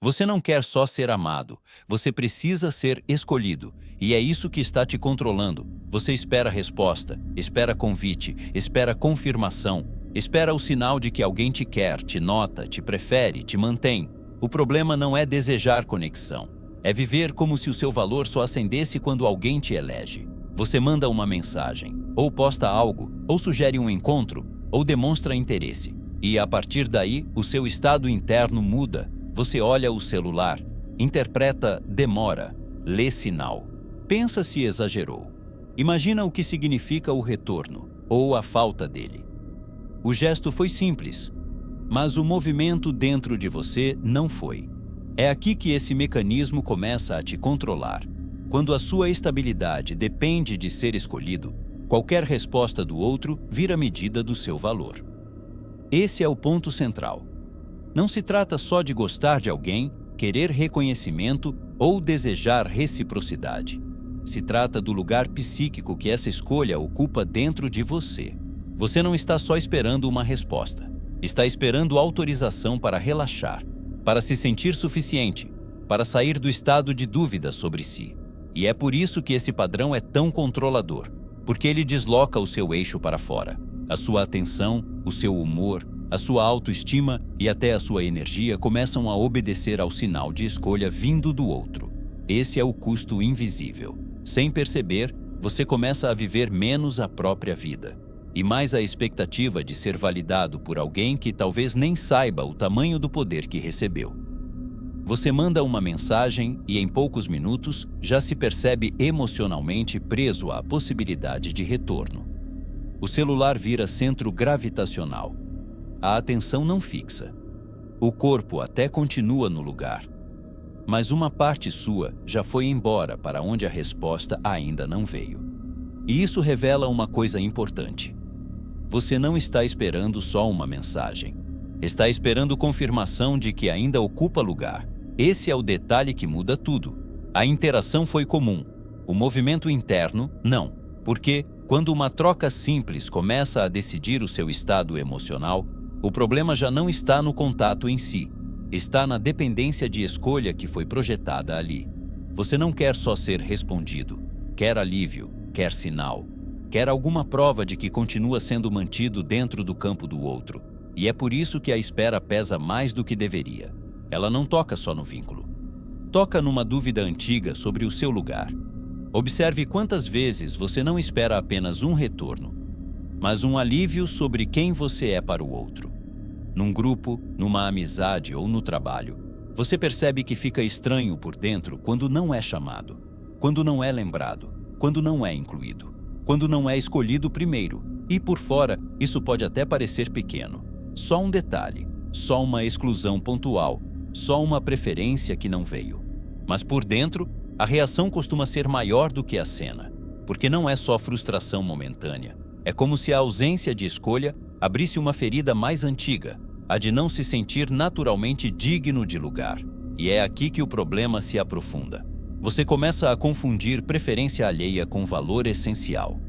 Você não quer só ser amado, você precisa ser escolhido. E é isso que está te controlando. Você espera resposta, espera convite, espera confirmação, espera o sinal de que alguém te quer, te nota, te prefere, te mantém. O problema não é desejar conexão. É viver como se o seu valor só acendesse quando alguém te elege. Você manda uma mensagem, ou posta algo, ou sugere um encontro, ou demonstra interesse. E a partir daí, o seu estado interno muda. Você olha o celular, interpreta demora, lê sinal. Pensa se exagerou. Imagina o que significa o retorno, ou a falta dele. O gesto foi simples, mas o movimento dentro de você não foi. É aqui que esse mecanismo começa a te controlar. Quando a sua estabilidade depende de ser escolhido, qualquer resposta do outro vira medida do seu valor. Esse é o ponto central. Não se trata só de gostar de alguém, querer reconhecimento ou desejar reciprocidade. Se trata do lugar psíquico que essa escolha ocupa dentro de você. Você não está só esperando uma resposta. Está esperando autorização para relaxar, para se sentir suficiente, para sair do estado de dúvida sobre si. E é por isso que esse padrão é tão controlador, porque ele desloca o seu eixo para fora. A sua atenção, o seu humor, a sua autoestima e até a sua energia começam a obedecer ao sinal de escolha vindo do outro. Esse é o custo invisível. Sem perceber, você começa a viver menos a própria vida e mais a expectativa de ser validado por alguém que talvez nem saiba o tamanho do poder que recebeu. Você manda uma mensagem e em poucos minutos já se percebe emocionalmente preso à possibilidade de retorno. O celular vira centro gravitacional. A atenção não fixa. O corpo até continua no lugar. Mas uma parte sua já foi embora para onde a resposta ainda não veio. E isso revela uma coisa importante. Você não está esperando só uma mensagem. Está esperando confirmação de que ainda ocupa lugar. Esse é o detalhe que muda tudo. A interação foi comum. O movimento interno, não. Porque, quando uma troca simples começa a decidir o seu estado emocional, o problema já não está no contato em si. Está na dependência de escolha que foi projetada ali. Você não quer só ser respondido. Quer alívio, quer sinal. Quer alguma prova de que continua sendo mantido dentro do campo do outro. E é por isso que a espera pesa mais do que deveria. Ela não toca só no vínculo. Toca numa dúvida antiga sobre o seu lugar. Observe quantas vezes você não espera apenas um retorno, mas um alívio sobre quem você é para o outro. Num grupo, numa amizade ou no trabalho, você percebe que fica estranho por dentro quando não é chamado, quando não é lembrado, quando não é incluído, quando não é escolhido primeiro. E por fora, isso pode até parecer pequeno. Só um detalhe, só uma exclusão pontual, só uma preferência que não veio. Mas por dentro, a reação costuma ser maior do que a cena, porque não é só frustração momentânea. É como se a ausência de escolha abrisse uma ferida mais antiga, a de não se sentir naturalmente digno de lugar. E é aqui que o problema se aprofunda. Você começa a confundir preferência alheia com valor essencial.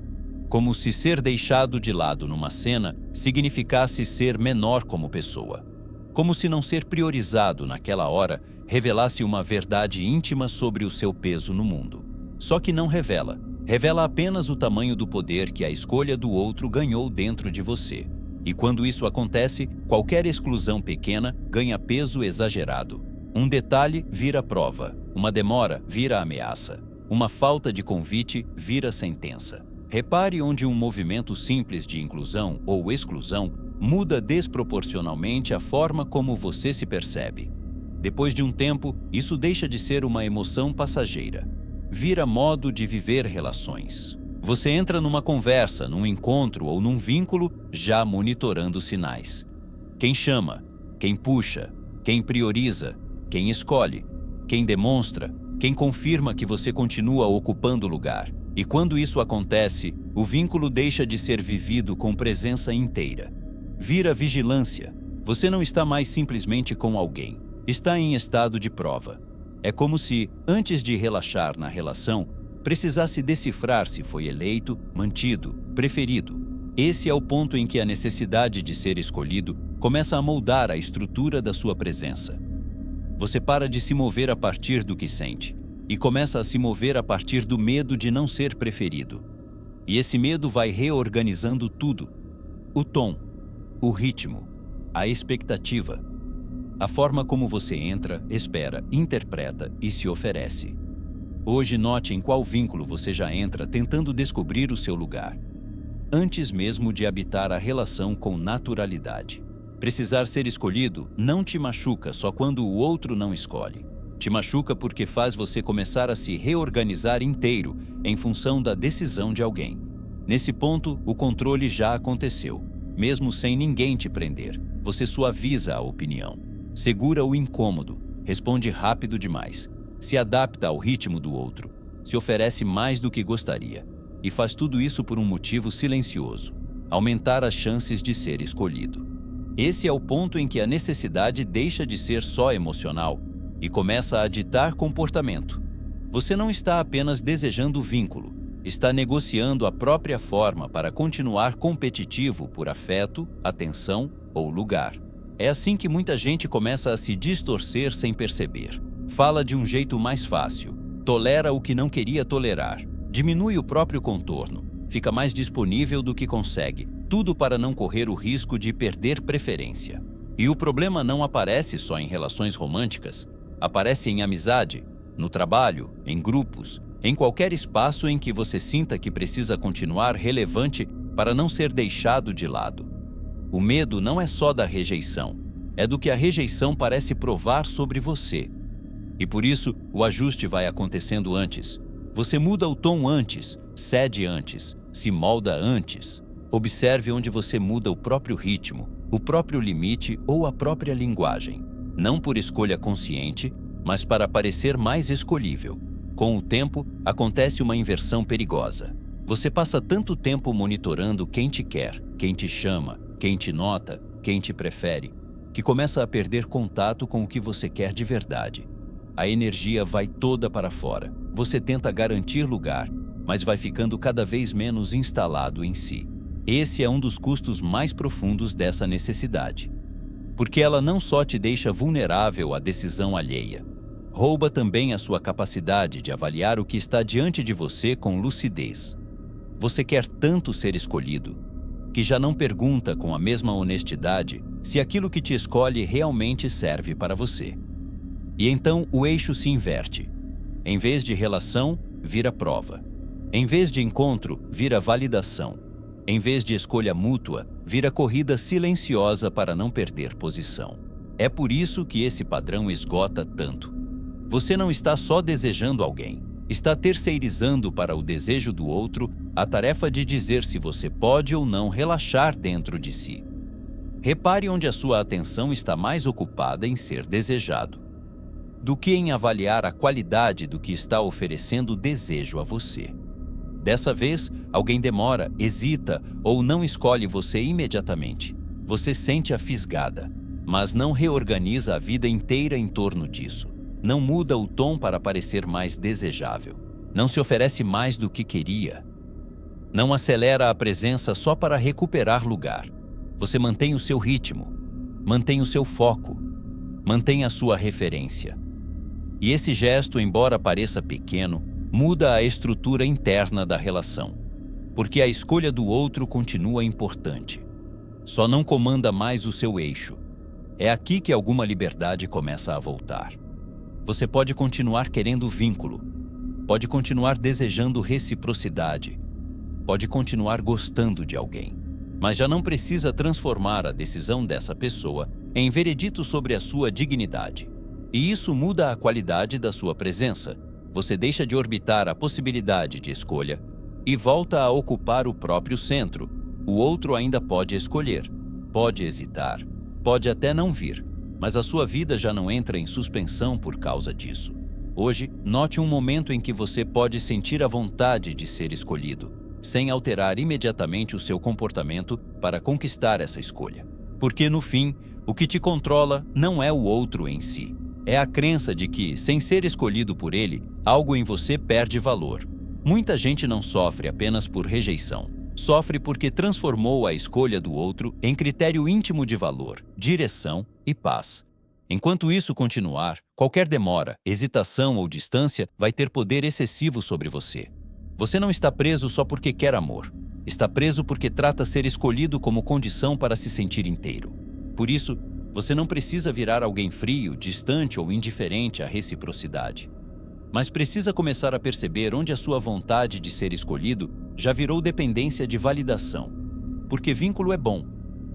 Como se ser deixado de lado numa cena significasse ser menor como pessoa. Como se não ser priorizado naquela hora revelasse uma verdade íntima sobre o seu peso no mundo. Só que não revela. Revela apenas o tamanho do poder que a escolha do outro ganhou dentro de você. E quando isso acontece, qualquer exclusão pequena ganha peso exagerado. Um detalhe vira prova, uma demora vira ameaça, uma falta de convite vira sentença. Repare onde um movimento simples de inclusão ou exclusão muda desproporcionalmente a forma como você se percebe. Depois de um tempo, isso deixa de ser uma emoção passageira. Vira modo de viver relações. Você entra numa conversa, num encontro ou num vínculo já monitorando sinais. Quem chama, quem puxa, quem prioriza, quem escolhe, quem demonstra, quem confirma que você continua ocupando lugar. E quando isso acontece, o vínculo deixa de ser vivido com presença inteira. Vira vigilância. Você não está mais simplesmente com alguém. Está em estado de prova. É como se, antes de relaxar na relação, precisasse decifrar se foi eleito, mantido, preferido. Esse é o ponto em que a necessidade de ser escolhido começa a moldar a estrutura da sua presença. Você para de se mover a partir do que sente e começa a se mover a partir do medo de não ser preferido. E esse medo vai reorganizando tudo: o tom, o ritmo, a expectativa, a forma como você entra, espera, interpreta e se oferece. Hoje note em qual vínculo você já entra tentando descobrir o seu lugar, antes mesmo de habitar a relação com naturalidade. Precisar ser escolhido não te machuca só quando o outro não escolhe. Te machuca porque faz você começar a se reorganizar inteiro em função da decisão de alguém. Nesse ponto, o controle já aconteceu. Mesmo sem ninguém te prender, você suaviza a opinião, segura o incômodo, responde rápido demais, se adapta ao ritmo do outro, se oferece mais do que gostaria e faz tudo isso por um motivo silencioso: aumentar as chances de ser escolhido. Esse é o ponto em que a necessidade deixa de ser só emocional e começa a ditar comportamento. Você não está apenas desejando vínculo, está negociando a própria forma para continuar competitivo por afeto, atenção ou lugar. É assim que muita gente começa a se distorcer sem perceber. Fala de um jeito mais fácil, tolera o que não queria tolerar, diminui o próprio contorno, fica mais disponível do que consegue, tudo para não correr o risco de perder preferência. E o problema não aparece só em relações românticas, aparece em amizade, no trabalho, em grupos, em qualquer espaço em que você sinta que precisa continuar relevante para não ser deixado de lado. O medo não é só da rejeição, é do que a rejeição parece provar sobre você. E por isso, o ajuste vai acontecendo antes. Você muda o tom antes, cede antes, se molda antes. Observe onde você muda o próprio ritmo, o próprio limite ou a própria linguagem. Não por escolha consciente, mas para parecer mais escolhível. Com o tempo, acontece uma inversão perigosa. Você passa tanto tempo monitorando quem te quer, quem te chama, quem te nota, quem te prefere, que começa a perder contato com o que você quer de verdade. A energia vai toda para fora. Você tenta garantir lugar, mas vai ficando cada vez menos instalado em si. Esse é um dos custos mais profundos dessa necessidade. Porque ela não só te deixa vulnerável à decisão alheia, rouba também a sua capacidade de avaliar o que está diante de você com lucidez. Você quer tanto ser escolhido, que já não pergunta com a mesma honestidade se aquilo que te escolhe realmente serve para você. E então o eixo se inverte. Em vez de relação, vira prova. Em vez de encontro, vira validação. Em vez de escolha mútua, vira corrida silenciosa para não perder posição. É por isso que esse padrão esgota tanto. Você não está só desejando alguém, está terceirizando para o desejo do outro a tarefa de dizer se você pode ou não relaxar dentro de si. Repare onde a sua atenção está mais ocupada em ser desejado, do que em avaliar a qualidade do que está oferecendo desejo a você. Dessa vez, alguém demora, hesita ou não escolhe você imediatamente. Você sente a fisgada, mas não reorganiza a vida inteira em torno disso. Não muda o tom para parecer mais desejável. Não se oferece mais do que queria. Não acelera a presença só para recuperar lugar. Você mantém o seu ritmo, mantém o seu foco, mantém a sua referência. E esse gesto, embora pareça pequeno, muda a estrutura interna da relação, porque a escolha do outro continua importante. Só não comanda mais o seu eixo. É aqui que alguma liberdade começa a voltar. Você pode continuar querendo vínculo, pode continuar desejando reciprocidade, pode continuar gostando de alguém, mas já não precisa transformar a decisão dessa pessoa em veredito sobre a sua dignidade. E isso muda a qualidade da sua presença. Você deixa de orbitar a possibilidade de escolha e volta a ocupar o próprio centro. O outro ainda pode escolher, pode hesitar, pode até não vir, mas a sua vida já não entra em suspensão por causa disso. Hoje, note um momento em que você pode sentir a vontade de ser escolhido, sem alterar imediatamente o seu comportamento para conquistar essa escolha. Porque, no fim, o que te controla não é o outro em si. É a crença de que, sem ser escolhido por ele, algo em você perde valor. Muita gente não sofre apenas por rejeição. Sofre porque transformou a escolha do outro em critério íntimo de valor, direção e paz. Enquanto isso continuar, qualquer demora, hesitação ou distância vai ter poder excessivo sobre você. Você não está preso só porque quer amor. Está preso porque trata ser escolhido como condição para se sentir inteiro. Por isso, você não precisa virar alguém frio, distante ou indiferente à reciprocidade. Mas precisa começar a perceber onde a sua vontade de ser escolhido já virou dependência de validação. Porque vínculo é bom,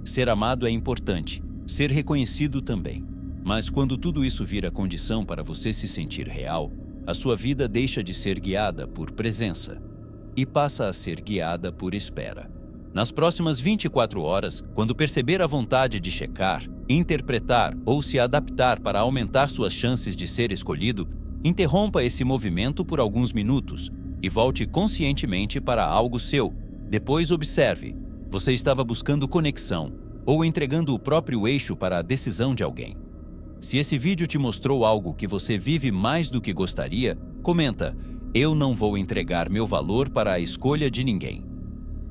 ser amado é importante, ser reconhecido também. Mas quando tudo isso vira condição para você se sentir real, a sua vida deixa de ser guiada por presença e passa a ser guiada por espera. Nas próximas 24 horas, quando perceber a vontade de checar, interpretar ou se adaptar para aumentar suas chances de ser escolhido, interrompa esse movimento por alguns minutos e volte conscientemente para algo seu. Depois observe, você estava buscando conexão ou entregando o próprio eixo para a decisão de alguém. Se esse vídeo te mostrou algo que você vive mais do que gostaria, comenta: eu não vou entregar meu valor para a escolha de ninguém.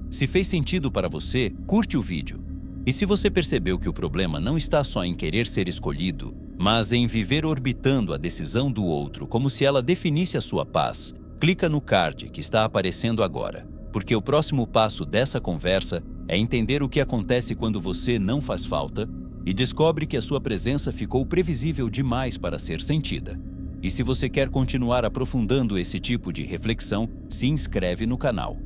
Se fez sentido para você, curte o vídeo. E se você percebeu que o problema não está só em querer ser escolhido, mas em viver orbitando a decisão do outro como se ela definisse a sua paz, clica no card que está aparecendo agora, porque o próximo passo dessa conversa é entender o que acontece quando você não faz falta e descobre que a sua presença ficou previsível demais para ser sentida. E se você quer continuar aprofundando esse tipo de reflexão, se inscreve no canal.